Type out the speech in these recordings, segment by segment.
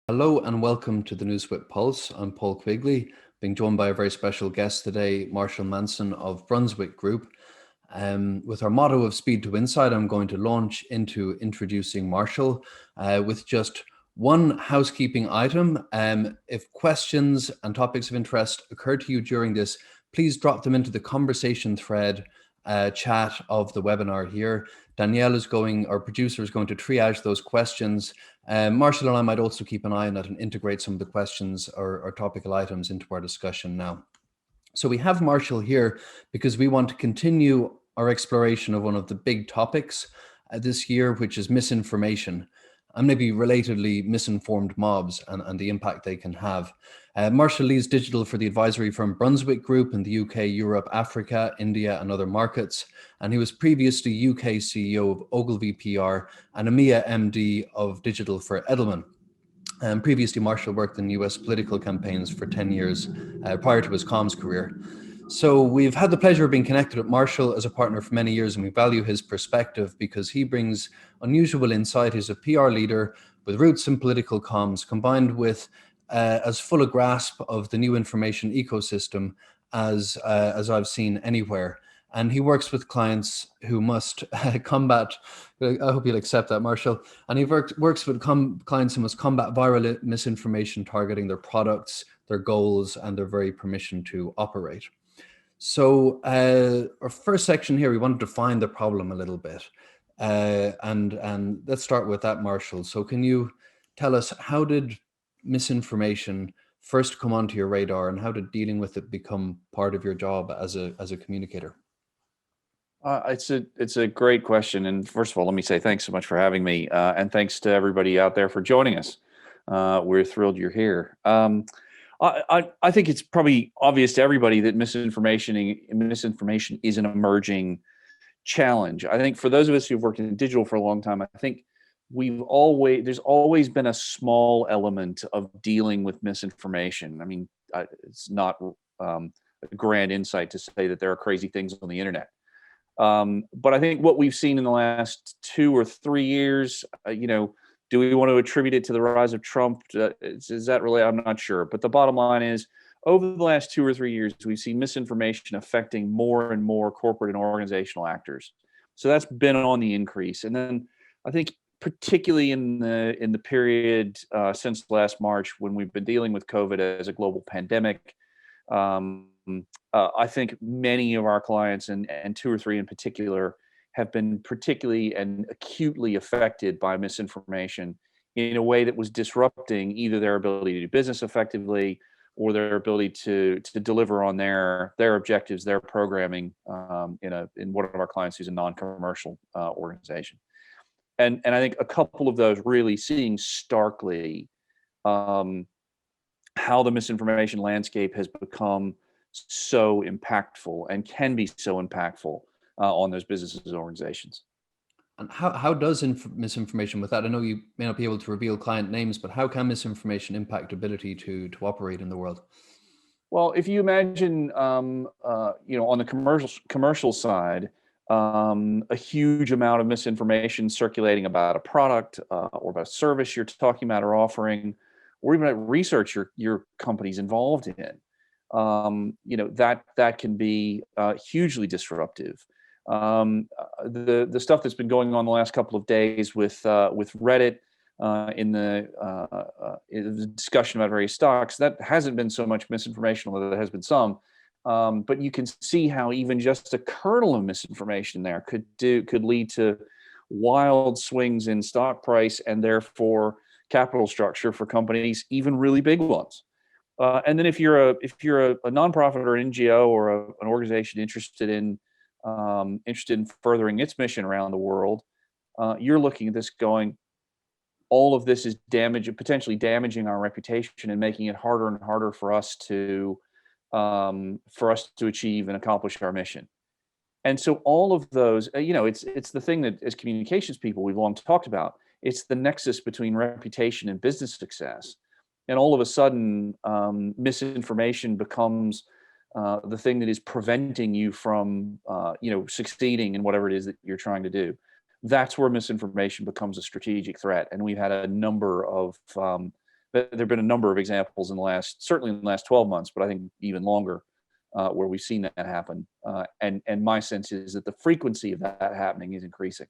Hello and welcome to the NewsWhip Pulse. I'm Paul Quigley, being joined by a very special guest today, Marshall Manson of Brunswick Group. With our motto of speed to insight, I'm going to launch into introducing Marshall with just one housekeeping item. If questions and topics of interest occur to you during this, please drop them into the conversation thread chat of the webinar here. Danielle our producer, is going to triage those questions. Marshall and I might also keep an eye on that and integrate some of the questions or topical items into our discussion now. So we have Marshall here because we want to continue our exploration of one of the big topics this year, which is misinformation, and maybe relatedly misinformed mobs and the impact they can have. Marshall leads digital for the advisory firm Brunswick Group in the UK, Europe, Africa, India, and other markets. And he was previously UK CEO of Ogilvy PR and EMEA MD of digital for Edelman. Previously, Marshall worked in US political campaigns for 10 years prior to his comms career. So we've had the pleasure of being connected with Marshall as a partner for many years, and we value his perspective because he brings unusual insight. He's a PR leader with roots in political comms, combined with as full a grasp of the new information ecosystem as I've seen anywhere. And he works with clients who must combat, I hope you'll accept that, Marshall. And he works with clients who must combat viral misinformation targeting their products, their goals, and their very permission to operate. So our first section here, we want to define the problem a little bit. And let's start with that, Marshall. So can you tell us, how did misinformation first come onto your radar, and how did dealing with it become part of your job as a communicator? It's a great question. And first of all, let me say thanks so much for having me. And thanks to everybody out there for joining us. We're thrilled you're here. I think it's probably obvious to everybody that misinformation is an emerging challenge. I think for those of us who've worked in digital for a long time, I think there's always been a small element of dealing with misinformation. I mean, it's not a grand insight to say that there are crazy things on the internet. But I think what we've seen in the last 2 or 3 years, do we want to attribute it to the rise of Trump? Is that really? I'm not sure. But the bottom line is, over the last 2 or 3 years, we've seen misinformation affecting more and more corporate and organizational actors. So that's been on the increase. And then I think particularly in the period since last March, when we've been dealing with COVID as a global pandemic, I think many of our clients, and 2 or 3 in particular, have been particularly and acutely affected by misinformation in a way that was disrupting either their ability to do business effectively or their ability to deliver on their objectives, their programming in one of our clients who's a non-commercial organization. And I think a couple of those really seeing starkly how the misinformation landscape has become so impactful and can be so impactful on those businesses and organizations. And how does misinformation, with that, I know you may not be able to reveal client names, but how can misinformation impact ability to operate in the world? Well, if you imagine, on the commercial side, a huge amount of misinformation circulating about a product or about a service you're talking about or offering, or even about research your company's involved in, that can be hugely disruptive. The stuff that's been going on the last couple of days with Reddit in the discussion about various stocks, that hasn't been so much misinformation, although there has been some. But you can see how even just a kernel of misinformation there could lead to wild swings in stock price and therefore capital structure for companies, even really big ones. And then if you're a nonprofit or an NGO or an organization interested in furthering its mission around the world, you're looking at this going, all of this is potentially damaging our reputation and making it harder and harder for us to achieve and accomplish our mission. And so all of those, it's the thing that as communications people we've long talked about. It's the nexus between reputation and business success. And all of a sudden, misinformation becomes the thing that is preventing you from, succeeding in whatever it is that you're trying to do. That's where misinformation becomes a strategic threat. And we've had a number of there have been a number of examples certainly in the last 12 months, but I think even longer, where we've seen that happen. And my sense is that the frequency of that happening is increasing.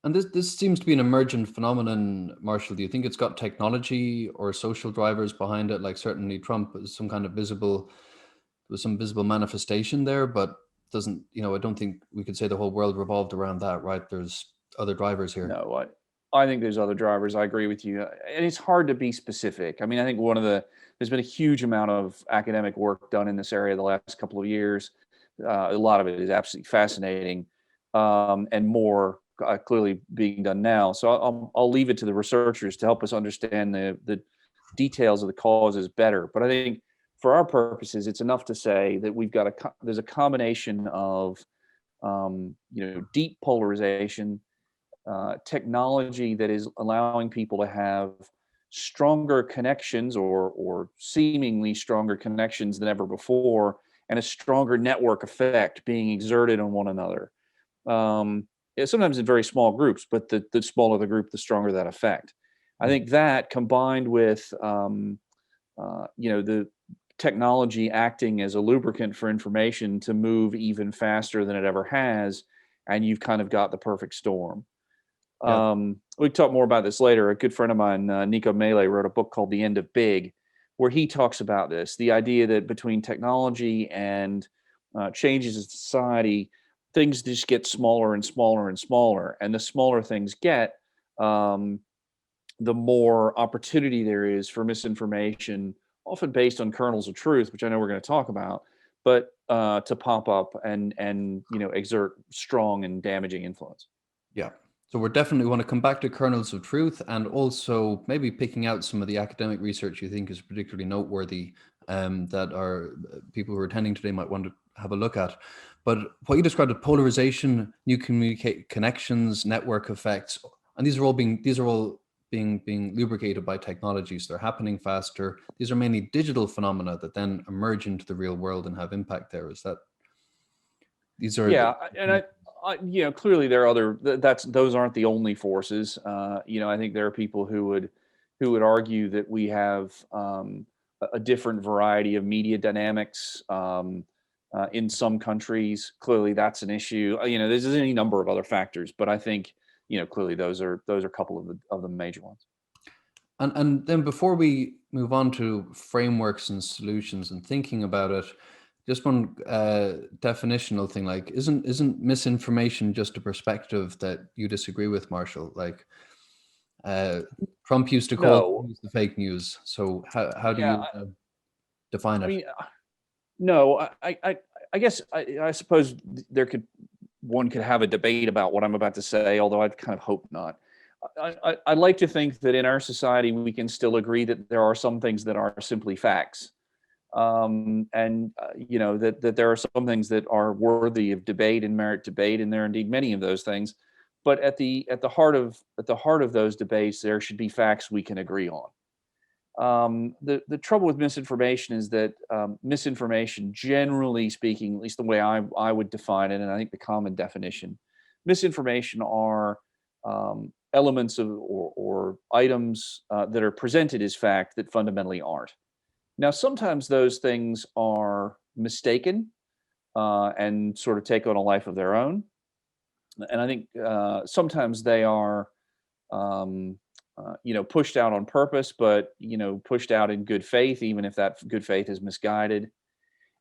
And this seems to be an emergent phenomenon, Marshall. Do you think it's got technology or social drivers behind it? Like certainly Trump is some kind of visible, there was some visible manifestation there, but doesn't, I don't think we could say the whole world revolved around that, right? There's other drivers here. No, I think there's other drivers. I agree with you. And it's hard to be specific. I mean, I think there's been a huge amount of academic work done in this area the last couple of years. A lot of it is absolutely fascinating, and more clearly being done now. So I'll leave it to the researchers to help us understand the details of the causes better. But I think for our purposes, it's enough to say that there's a combination of deep polarization, technology that is allowing people to have stronger connections or seemingly stronger connections than ever before, and a stronger network effect being exerted on one another. Sometimes in very small groups, but the smaller the group, the stronger that effect. I think that combined with the technology acting as a lubricant for information to move even faster than it ever has, and you've kind of got the perfect storm. Yeah. We talk more about this later. A good friend of mine, Nico Melee, wrote a book called The End of Big, where he talks about this, the idea that between technology and changes in society, things just get smaller and smaller and smaller. And the smaller things get, the more opportunity there is for misinformation, often based on kernels of truth, which I know we're going to talk about, but to pop up and exert strong and damaging influence. Yeah. So we're definitely want to come back to kernels of truth, and also maybe picking out some of the academic research you think is particularly noteworthy, that our people who are attending today might want to have a look at. But what you described as polarization, new connections, network effects, and these are all being lubricated by technologies. They're happening faster. These are mainly digital phenomena that then emerge into the real world and have impact there. These are and clearly there are those aren't the only forces. I think there are people who would argue that we have a different variety of media dynamics in some countries. Clearly that's an issue. There's any number of other factors, but I think clearly those are a couple of the major ones. And then before we move on to frameworks and solutions and thinking about it, just one definitional thing, like isn't misinformation just a perspective that you disagree with, Marshall? Like Trump used to call news the fake news. So how do you define it? I mean, no, I guess I suppose one could have a debate about what I'm about to say, although I'd kind of hope not. I like to think that in our society we can still agree that there are some things that are simply facts. That there are some things that are worthy of debate and merit debate, and there are indeed many of those things. But at the heart of those debates, there should be facts we can agree on. The trouble with misinformation is that misinformation, generally speaking, at least the way I would define it, and I think the common definition, misinformation are elements of or items that are presented as fact that fundamentally aren't. Now, sometimes those things are mistaken and sort of take on a life of their own. And I think sometimes they are, pushed out on purpose, but, pushed out in good faith, even if that good faith is misguided.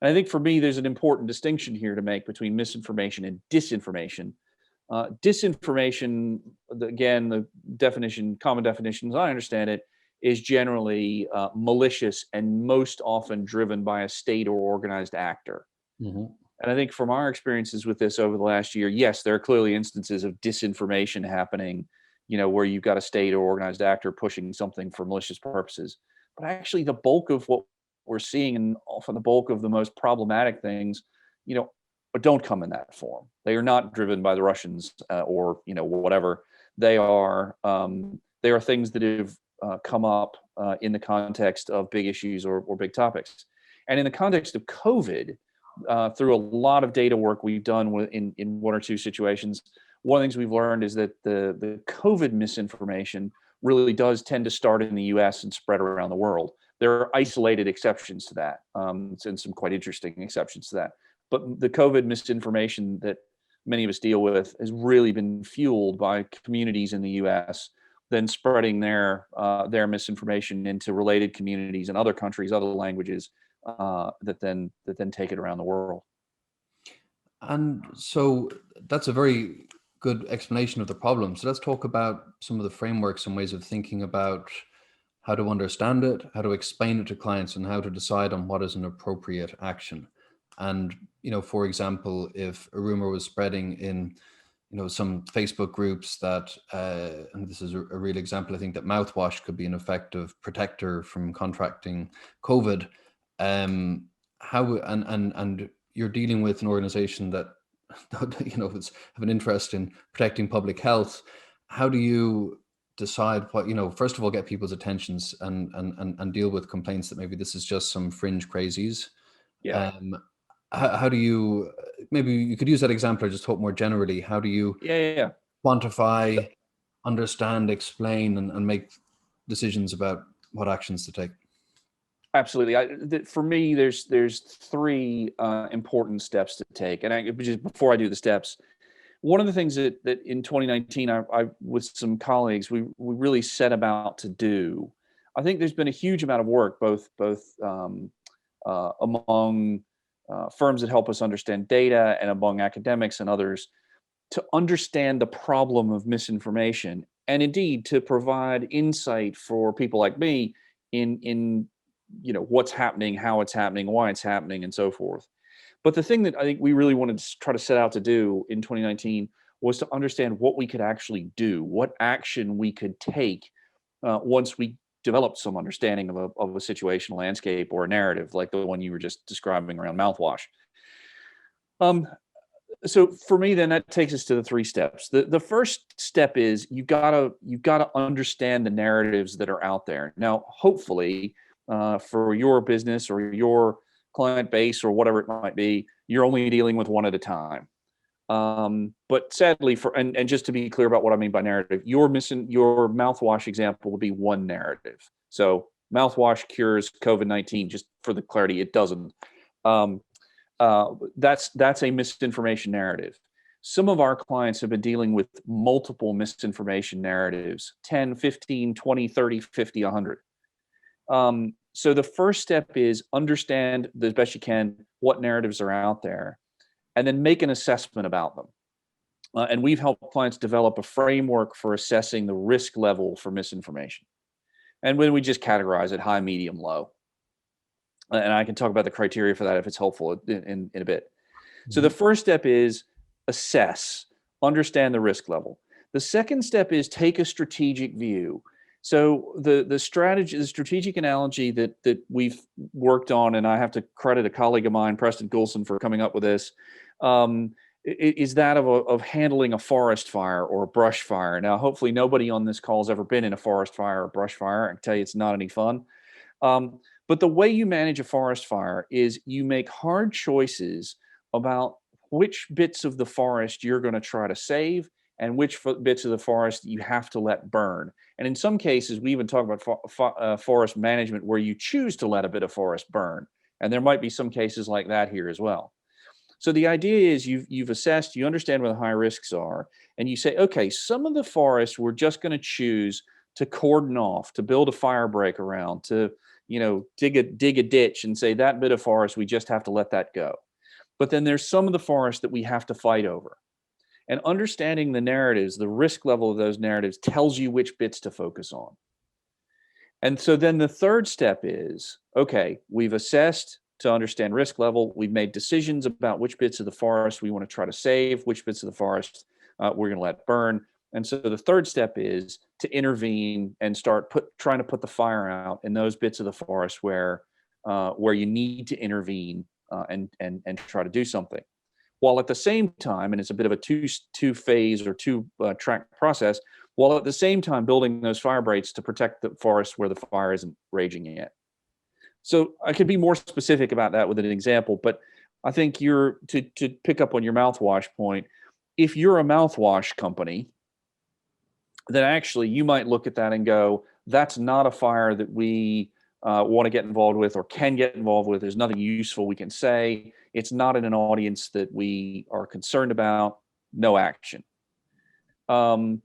And I think for me, there's an important distinction here to make between misinformation and disinformation. Disinformation, again, the common definition, as I understand it, is generally malicious and most often driven by a state or organized actor. Mm-hmm. And I think from our experiences with this over the last year, yes, there are clearly instances of disinformation happening, where you've got a state or organized actor pushing something for malicious purposes. But actually the bulk of what we're seeing, and often the bulk of the most problematic things, don't come in that form. They are not driven by the Russians or whatever. They are things that have come up in the context of big issues or big topics. And in the context of COVID, through a lot of data work we've done in one or two situations, one of the things we've learned is that the COVID misinformation really does tend to start in the US and spread around the world. There are isolated exceptions to that, and some quite interesting exceptions to that. But the COVID misinformation that many of us deal with has really been fueled by communities in the US then spreading their misinformation into related communities in other countries, other languages, that then take it around the world. And so that's a very good explanation of the problem. So let's talk about some of the frameworks and ways of thinking about how to understand it, how to explain it to clients, and how to decide on what is an appropriate action. And, for example, if a rumor was spreading in, some Facebook groups that, and this is a real example, I think that mouthwash could be an effective protector from contracting COVID. How and you're dealing with an organization that have an interest in protecting public health. How do you decide what, first of all, get people's attentions and deal with complaints that maybe this is just some fringe crazies? Yeah. How do you, maybe you could use that example or just talk more generally, how do you Yeah. quantify, understand, explain, and make decisions about what actions to take? Absolutely. For me, there's three important steps to take, and just before I do the steps, one of the things that in 2019, I with some colleagues, we really set about to do. I think there's been a huge amount of work, both among firms that help us understand data and among academics and others, to understand the problem of misinformation, and indeed to provide insight for people like me in what's happening, how it's happening, why it's happening, and so forth. But the thing that I think we really wanted to try to set out to do in 2019 was to understand what we could actually do, what action we could take once we developed some understanding of a situational landscape or a narrative like the one you were just describing around mouthwash. So for me, then that takes us to the three steps. The first step is you've got to understand the narratives that are out there. Now, hopefully, for your business or your client base or whatever it might be, you're only dealing with one at a time. But sadly, and just to be clear about what I mean by narrative, your mouthwash example will be one narrative. So mouthwash cures COVID-19. Just for the clarity, it doesn't. That's a misinformation narrative. Some of our clients have been dealing with multiple misinformation narratives, 10, 15, 20, 30, 50, 100. So the first step is understand as best you can what narratives are out there, and then make an assessment about them. And we've helped clients develop a framework for assessing the risk level for misinformation. And when we just categorize it high, medium, low. And I can talk about the criteria for that if it's helpful in a bit. So the first step is assess, understand the risk level. The second step is take a strategic view. So the strategic analogy that we've worked on, and I have to credit a colleague of mine, Preston Goulson, for coming up with this, is that of handling a forest fire or a brush fire. Now, hopefully nobody on this call has ever been in a forest fire or brush fire. I can tell you it's not any fun. But the way you manage a forest fire is you make hard choices about which bits of the forest you're going to try to save and which bits of the forest you have to let burn. And in some cases, we even talk about forest management where you choose to let a bit of forest burn. And there might be some cases like that here as well. So the idea is you've assessed, you understand where the high risks are, and you say, okay, some of the forest we're just going to choose to cordon off, to build a fire break around, to dig a ditch and say that bit of forest, we just have to let that go. But then there's some of the forest that we have to fight over. And understanding the narratives, the risk level of those narratives tells you which bits to focus on. And so then the third step is, okay, we've assessed to understand risk level. We've made decisions about which bits of the forest we want to try to save, which bits of the forest we're going to let burn. And so the third step is to intervene and start trying to put the fire out in those bits of the forest where you need to intervene and try to do something. While at the same time, and it's a bit of a two-phase or two-track process, while at the same time building those fire breaks to protect the forest where the fire isn't raging yet. So I could be more specific about that with an example, but I think to pick up on your mouthwash point, if you're a mouthwash company, then actually you might look at that and go, that's not a fire that we want to get involved with or can get involved with. There's nothing useful we can say. It's not in an audience that we are concerned about. No action. But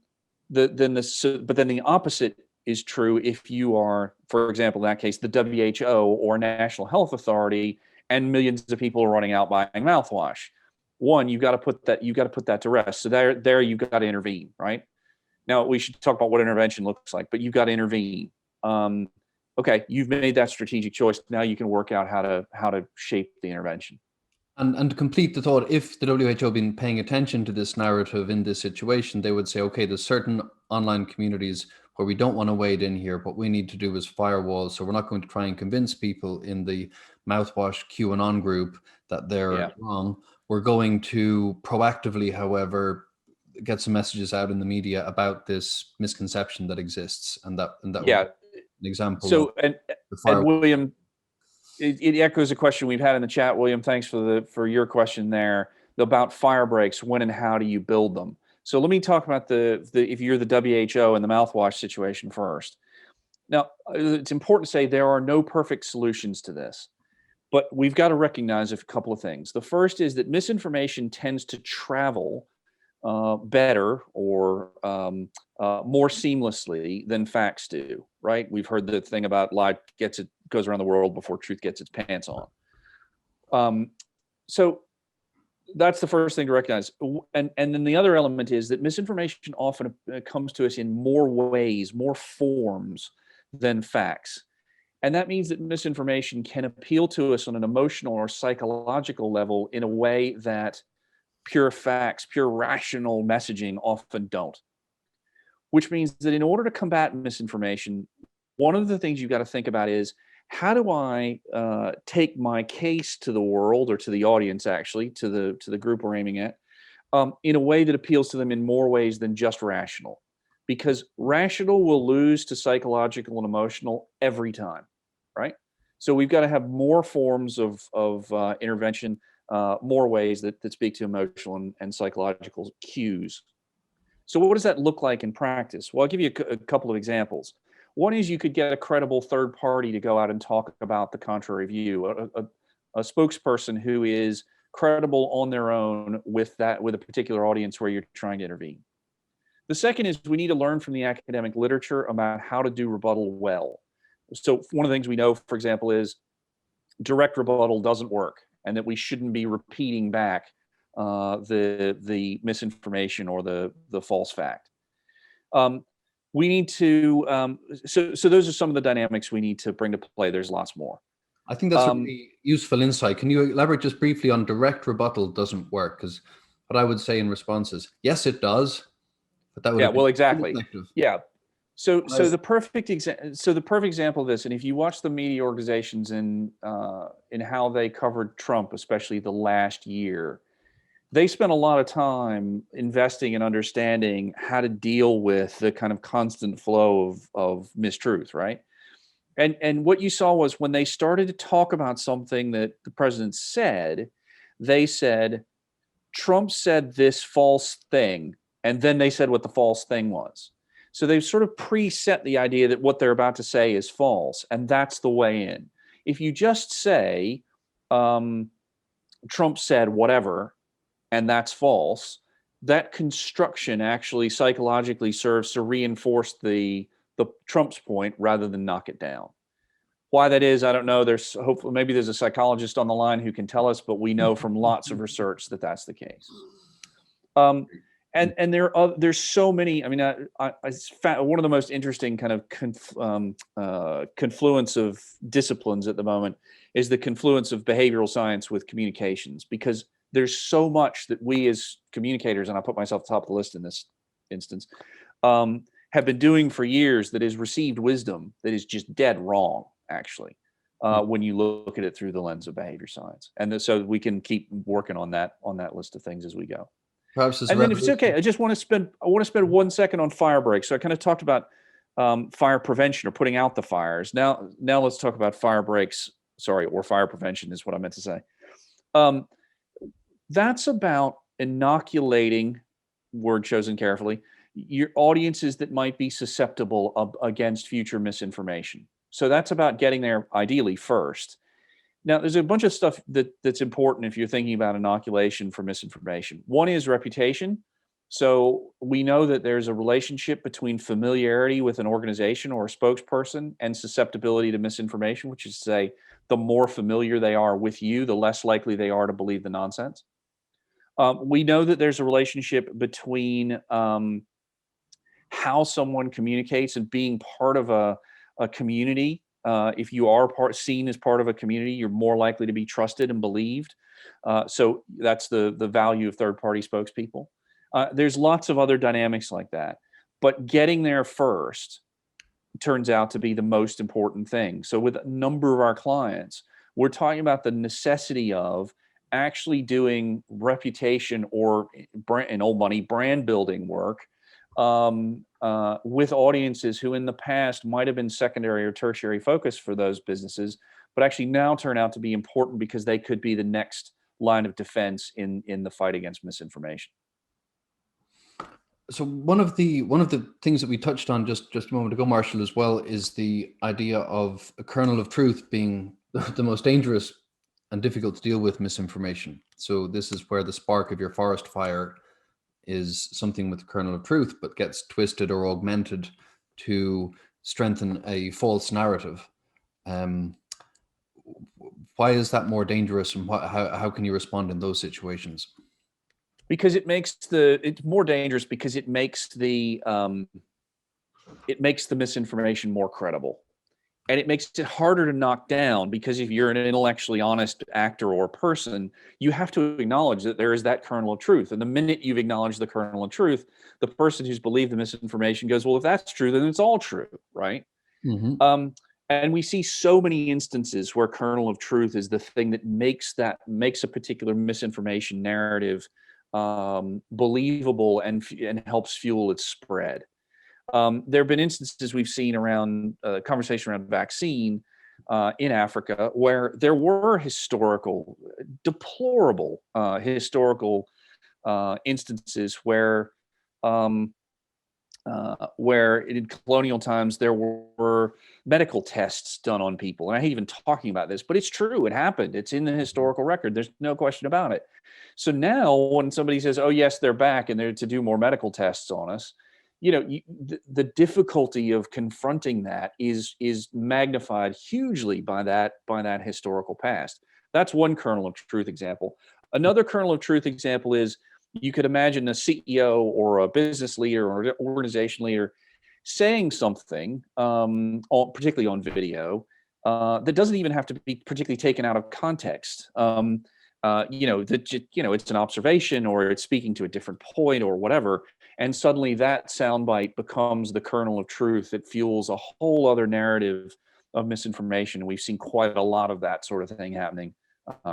then the opposite is true if you are, for example, in that case, the WHO or National Health Authority, and millions of people are running out buying mouthwash. One, you've got to put that to rest. So there you've got to intervene, right? Now we should talk about what intervention looks like, but you've got to intervene. Okay, you've made that strategic choice. Now you can work out how to shape the intervention. And to complete the thought, if the WHO had been paying attention to this narrative in this situation, they would say, okay, there's certain online communities where we don't want to wade in here. What we need to do is firewall. So we're not going to try and convince people in the mouthwash QAnon group that they're wrong. We're going to proactively, however, get some messages out in the media about this misconception that exists, and that Yeah. an example. So and William, it echoes a question we've had in the chat. William, thanks for your question there about fire breaks. When and how do you build them? So let me talk about if you're the WHO and the mouthwash situation first. Now, it's important to say there are no perfect solutions to this, but we've got to recognize a couple of things. The first is that misinformation tends to travel better or more seamlessly than facts do, right? We've heard the thing about lie goes around the world before truth gets its pants on. So that's the first thing to recognize. And then the other element is that misinformation often comes to us in more ways, more forms than facts. And that means that misinformation can appeal to us on an emotional or psychological level in a way that pure facts, pure rational messaging often don't. Which means that in order to combat misinformation, one of the things you've got to think about is, how do I take my case to the world, or to the audience, actually, to the group we're aiming at, in a way that appeals to them in more ways than just rational? Because rational will lose to psychological and emotional every time, right? So we've got to have more forms of intervention, more ways that speak to emotional and psychological cues. So what does that look like in practice? Well, I'll give you a couple of examples. One is you could get a credible third party to go out and talk about the contrary view, a spokesperson who is credible on their own with a particular audience where you're trying to intervene. The second is we need to learn from the academic literature about how to do rebuttal well. So one of the things we know, for example, is direct rebuttal doesn't work, and that we shouldn't be repeating back the misinformation or the false fact. We need to, so those are some of the dynamics we need to bring to play. There's lots more. I think that's a really useful insight. Can you elaborate just briefly on direct rebuttal doesn't work? Because what I would say in response is, yes, it does, but that would well, exactly. Yeah. So the perfect example of this, and if you watch the media organizations in how they covered Trump, especially the last year, they spent a lot of time investing in understanding how to deal with the kind of constant flow of mistruth, right? And what you saw was, when they started to talk about something that the president said, they said, Trump said this false thing, and then they said what the false thing was. So they've sort of preset the idea that what they're about to say is false, and that's the way in. If you just say, Trump said whatever, and that's false, that construction actually psychologically serves to reinforce the Trump's point rather than knock it down. Why that is, I don't know. Hopefully maybe there's a psychologist on the line who can tell us, but we know from lots of research that that's the case. And there's so many. I mean, one of the most interesting kind of confluence of disciplines at the moment is the confluence of behavioral science with communications, because there's so much that we as communicators, and I put myself at the top of the list in this instance, have been doing for years, that is received wisdom that is just dead wrong, actually, when you look at it through the lens of behavior science. And so we can keep working on that list of things as we go. Perhaps and then if it's okay, I want to spend 1 second on fire breaks. So I kind of talked about fire prevention, or putting out the fires. Now let's talk about fire breaks. Sorry, or fire prevention is what I meant to say. That's about inoculating, word chosen carefully, your audiences that might be susceptible against future misinformation. So that's about getting there ideally first. Now, there's a bunch of stuff that's important if you're thinking about inoculation for misinformation. One is reputation. So we know that there's a relationship between familiarity with an organization or a spokesperson and susceptibility to misinformation, which is to say, the more familiar they are with you, the less likely they are to believe the nonsense. We know that there's a relationship between how someone communicates and being part of a community. If you are seen as part of a community, you're more likely to be trusted and believed. So that's the value of third-party spokespeople. There's lots of other dynamics like that, but getting there first turns out to be the most important thing. So with a number of our clients, we're talking about the necessity of actually doing reputation or in old money brand building work with audiences who in the past might have been secondary or tertiary focus for those businesses, but actually now turn out to be important because they could be the next line of defense in the fight against misinformation. So one of the things that we touched on just a moment ago, Marshall, as well, is the idea of a kernel of truth being the most dangerous and difficult to deal with misinformation. So this is where the spark of your forest fire is something with the kernel of truth, but gets twisted or augmented to strengthen a false narrative. Why is that more dangerous, and how can you respond in those situations? Because it's more dangerous because it makes the misinformation more credible, and it makes it harder to knock down, because if you're an intellectually honest actor or person, you have to acknowledge that there is that kernel of truth. And the minute you've acknowledged the kernel of truth, the person who's believed the misinformation goes, well, if that's true, then it's all true, right? Mm-hmm. And we see so many instances where kernel of truth is the thing that makes a particular misinformation narrative believable and helps fuel its spread. There have been instances we've seen around conversation around vaccine in Africa where there were deplorable historical instances where in colonial times there were medical tests done on people. And I hate even talking about this, but it's true. It happened. It's in the historical record. There's no question about it. So now when somebody says, oh, yes, they're back and they're to do more medical tests on us, the difficulty of confronting that is magnified hugely by that historical past. That's one kernel of truth example. Another kernel of truth example is, you could imagine a CEO or a business leader or an organization leader saying something, particularly on video, that doesn't even have to be particularly taken out of context. It's an observation, or it's speaking to a different point or whatever. And suddenly that soundbite becomes the kernel of truth that fuels a whole other narrative of misinformation. And we've seen quite a lot of that sort of thing happening,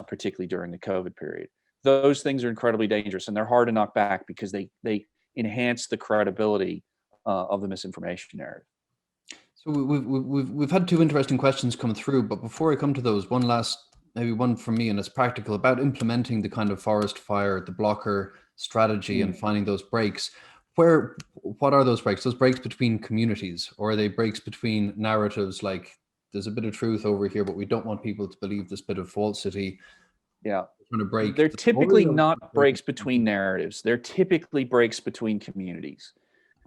particularly during the COVID period. Those things are incredibly dangerous, and they're hard to knock back because they enhance the credibility of the misinformation narrative. So we've had two interesting questions come through, but before I come to those, maybe one from me, and it's practical, about implementing the kind of forest fire, the blocker strategy, and finding those breaks. What are those breaks? Those breaks between communities, or are they breaks between narratives, like there's a bit of truth over here, but we don't want people to believe this bit of falsity? Yeah. They're typically not breaks between narratives. They're typically breaks between communities,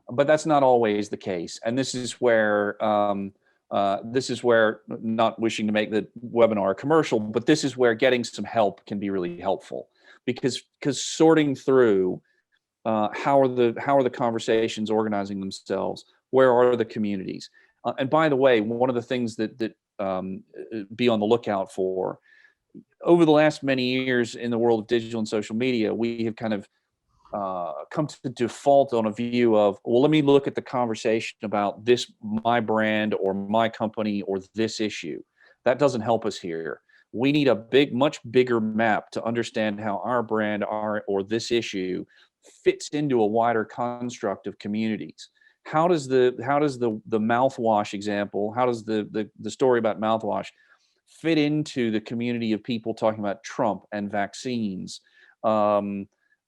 but that's not always the case. And this is where, not wishing to make the webinar commercial, but this is where getting some help can be really helpful, because sorting through how are the conversations organizing themselves, where are the communities, and by the way, one of the things that be on the lookout for. Over the last many years in the world of digital and social media, we have kind of come to default on a view of, well, let me look at the conversation about my brand or my company or this issue. That doesn't help us here. We need a much bigger map to understand how our brand or this issue fits into a wider construct of communities. How does the mouthwash example, how does the story about mouthwash fit into the community of people talking about Trump and vaccines,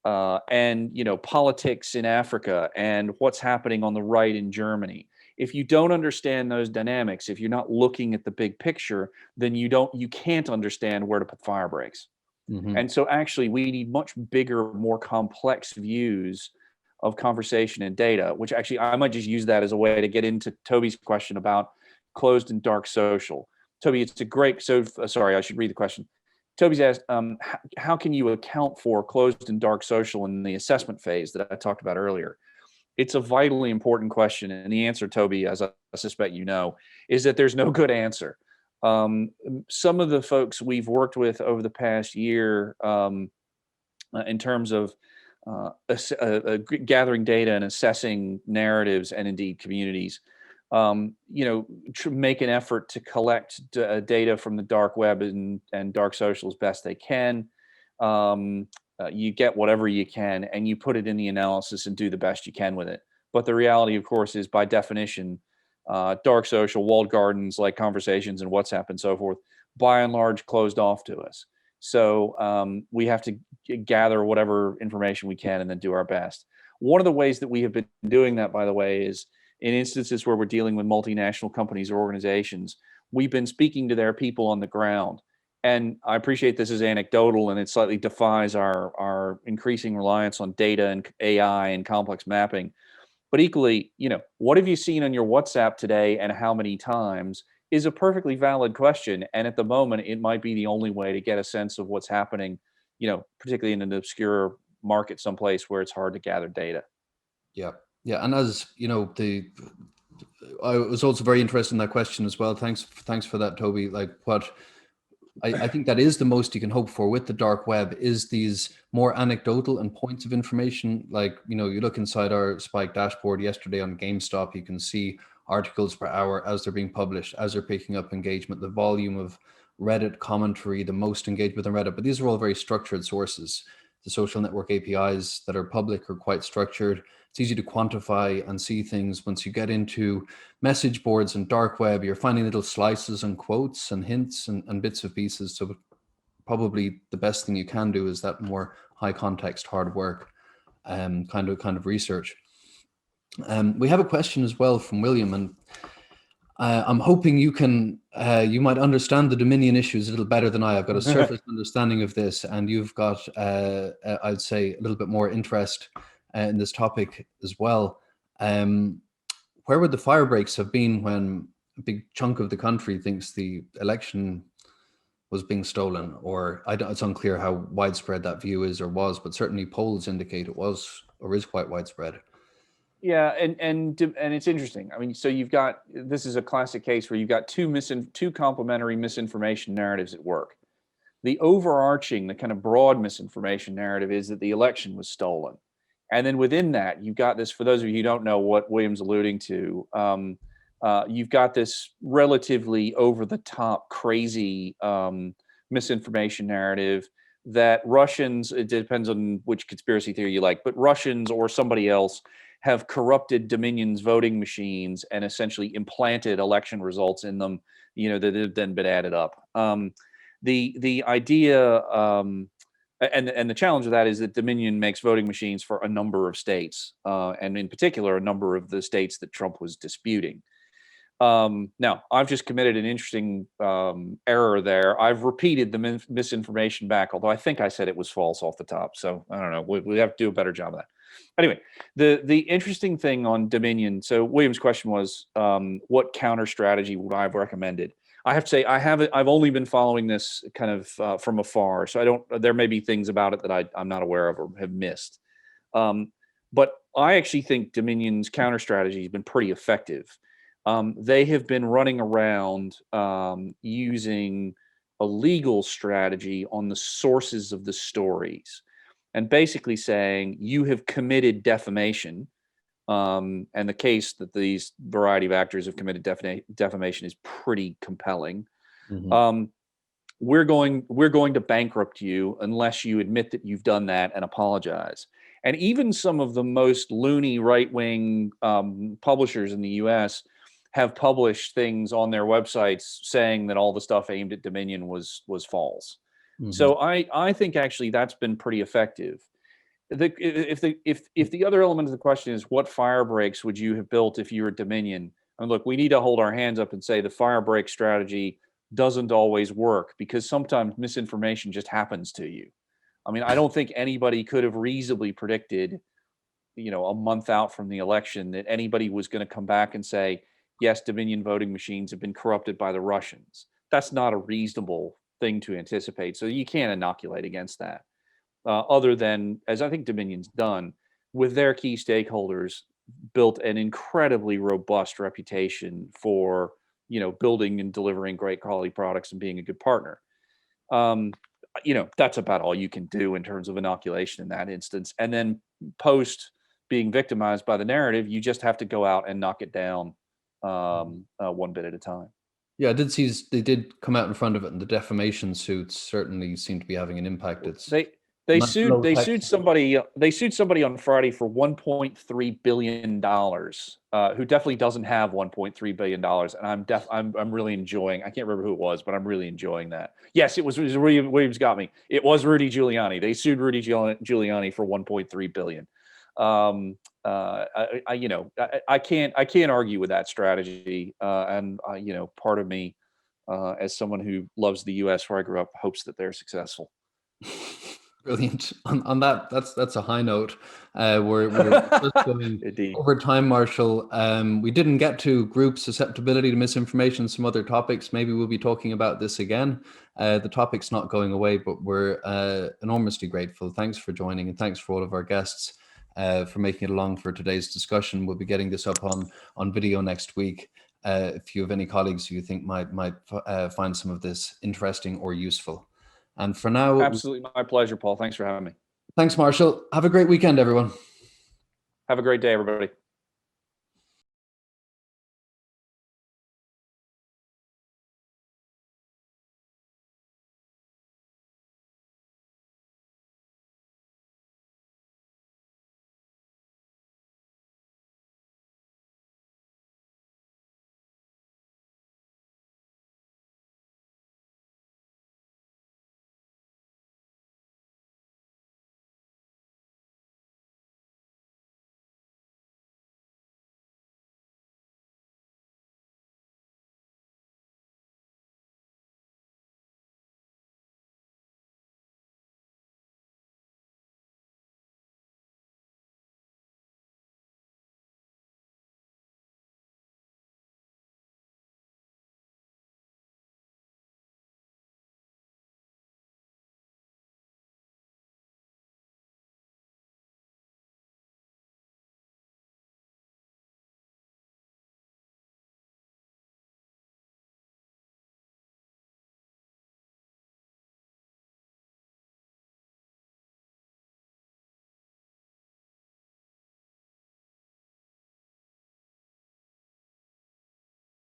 and politics in Africa and what's happening on the right in Germany. If you don't understand those dynamics, if you're not looking at the big picture, then you can't understand where to put fire breaks. Mm-hmm. And so actually we need much bigger, more complex views of conversation and data, which actually I might just use that as a way to get into Toby's question about closed and dark social. Toby, it's a great, sorry, I should read the question. Toby's asked, how can you account for closed and dark social in the assessment phase that I talked about earlier? It's a vitally important question. And the answer, Toby, as I suspect you know, is that there's no good answer. Some of the folks we've worked with over the past year in terms of gathering data and assessing narratives and indeed communities, make an effort to collect data from the dark web and dark social as best they can. You get whatever you can and you put it in the analysis and do the best you can with it. But the reality, of course, is by definition, dark social, walled gardens like conversations and WhatsApp and so forth, by and large, closed off to us. So we have to gather whatever information we can and then do our best. One of the ways that we have been doing that, by the way, is in instances where we're dealing with multinational companies or organizations, we've been speaking to their people on the ground. And I appreciate this is anecdotal and it slightly defies our increasing reliance on data and AI and complex mapping. But equally, what have you seen on your WhatsApp today and how many times is a perfectly valid question. And at the moment, it might be the only way to get a sense of what's happening, particularly in an obscure market someplace where it's hard to gather data. Yeah. Yeah. And as I was also very interested in that question as well. Thanks for that, Toby. Like what I think that is the most you can hope for with the dark web is these more anecdotal and points of information. Like, you look inside our Spike dashboard yesterday on GameStop, you can see articles per hour as they're being published, as they're picking up engagement, the volume of Reddit commentary, the most engagement on Reddit. But these are all very structured sources. The social network APIs that are public are quite structured. It's easy to quantify and see things. Once you get into message boards and dark web, you're finding little slices and quotes and hints and bits of pieces. So probably the best thing you can do is that more high context, hard work, kind of research. We have a question as well from William, and I'm hoping you might understand the Dominion issues a little better than I. I've got a surface understanding of this, and you've got, I'd say, a little bit more interest in this topic as well. Where would the fire breaks have been when a big chunk of the country thinks the election was being stolen? Or it's unclear how widespread that view is or was, but certainly polls indicate it was or is quite widespread. Yeah, and it's interesting. I mean, so this is a classic case where you've got two complementary misinformation narratives at work. The overarching, the kind of broad misinformation narrative is that the election was stolen. And then within that, you've got this, for those of you who don't know what William's alluding to, you've got this relatively over-the-top, crazy misinformation narrative that Russians, it depends on which conspiracy theory you like, but Russians or somebody else have corrupted Dominion's voting machines and essentially implanted election results in them, that have then been added up. The idea, and the challenge of that is that Dominion makes voting machines for a number of states, and in particular, a number of the states that Trump was disputing. Now, I've just committed an interesting error there. I've repeated the misinformation back, although I think I said it was false off the top. So I don't know. We have to do a better job of that. Anyway, the interesting thing on Dominion. So William's question was, what counter strategy would I have recommended? I have to say I've only been following this kind of from afar, so there may be things about it that I'm not aware of or have missed. But I actually think Dominion's counter strategy has been pretty effective. They have been running around using a legal strategy on the sources of the stories and basically saying you have committed defamation. And the case that these variety of actors have committed defamation is pretty compelling. Mm-hmm. We're going to bankrupt you unless you admit that you've done that and apologize. And even some of the most loony right-wing publishers in the U.S. have published things on their websites saying that all the stuff aimed at Dominion was false. Mm-hmm. So I think actually that's been pretty effective. if the other element of the question is what fire breaks would you have built if you were Dominion? And look, we need to hold our hands up and say the fire break strategy doesn't always work, because sometimes misinformation just happens to you. I mean, I don't think anybody could have reasonably predicted, a month out from the election, that anybody was going to come back and say, yes, Dominion voting machines have been corrupted by the Russians. That's not a reasonable thing to anticipate. So you can't inoculate against that. Other than, as I think Dominion's done, with their key stakeholders, built an incredibly robust reputation for, building and delivering great quality products and being a good partner. That's about all you can do in terms of inoculation in that instance. And then post being victimized by the narrative, you just have to go out and knock it down one bit at a time. Yeah, I did see they did come out in front of it, and the defamation suits certainly seem to be having an impact. It's They sued somebody on Friday for $1.3 billion, who definitely doesn't have $1.3 billion. And I'm really enjoying, I can't remember who it was, but I'm really enjoying that. Yes, it was Williams got me. It was Rudy Giuliani. They sued Rudy Giuliani for $1.3 billion. I can't argue with that strategy. And part of me, as someone who loves the US where I grew up, hopes that they're successful. Brilliant. On that, that's a high note. We're just going over time, Marshall. We didn't get to group susceptibility to misinformation, some other topics. Maybe we'll be talking about this again. The topic's not going away, but we're enormously grateful. Thanks for joining, and thanks for all of our guests for making it along for today's discussion. We'll be getting this up on video next week. If you have any colleagues who you think might find some of this interesting or useful. And for now, absolutely my pleasure, Paul. Thanks for having me. Thanks, Marshall. Have a great weekend, everyone. Have a great day, everybody.